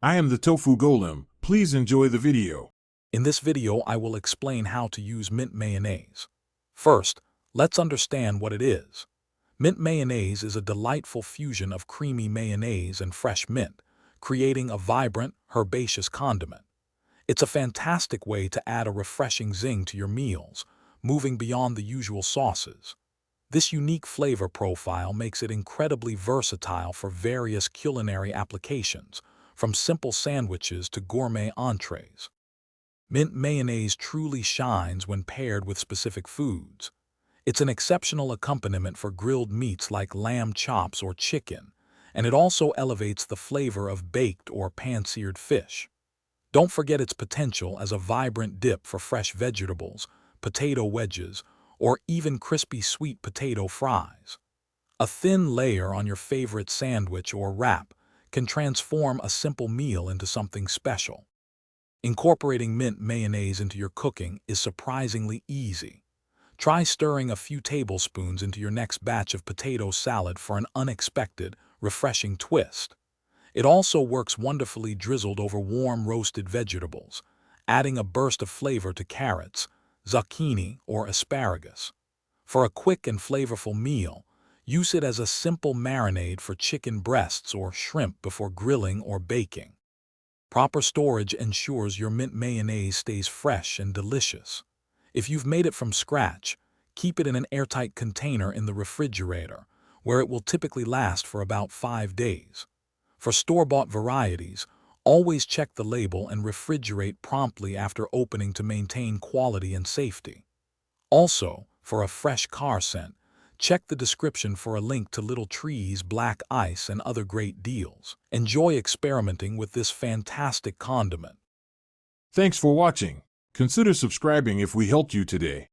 I am the Tofu Golem. Please enjoy the video. In this video, I will explain how to use mint mayonnaise. First, let's understand what it is. Mint mayonnaise is a delightful fusion of creamy mayonnaise and fresh mint, creating a vibrant, herbaceous condiment. It's a fantastic way to add a refreshing zing to your meals, moving beyond the usual sauces. This unique flavor profile makes it incredibly versatile for various culinary applications, from simple sandwiches to gourmet entrees. Mint mayonnaise truly shines when paired with specific foods. It's an exceptional accompaniment for grilled meats like lamb chops or chicken, and it also elevates the flavor of baked or pan-seared fish. Don't forget its potential as a vibrant dip for fresh vegetables, potato wedges, or even crispy sweet potato fries. A thin layer on your favorite sandwich or wrap can transform a simple meal into something special. Incorporating mint mayonnaise into your cooking is surprisingly easy. Try stirring a few tablespoons into your next batch of potato salad for an unexpected, refreshing twist. It also works wonderfully drizzled over warm roasted vegetables, adding a burst of flavor to carrots, zucchini, or asparagus. For a quick and flavorful meal, use it as a simple marinade for chicken breasts or shrimp before grilling or baking. Proper storage ensures your mint mayonnaise stays fresh and delicious. If you've made it from scratch, keep it in an airtight container in the refrigerator, where it will typically last for about 5 days. For store-bought varieties, always check the label and refrigerate promptly after opening to maintain quality and safety. Also, for a fresh car scent, check the description for a link to Little Tree's black ice and other great deals. Enjoy experimenting with this fantastic condiment. Thanks for watching. Consider subscribing if we helped you today.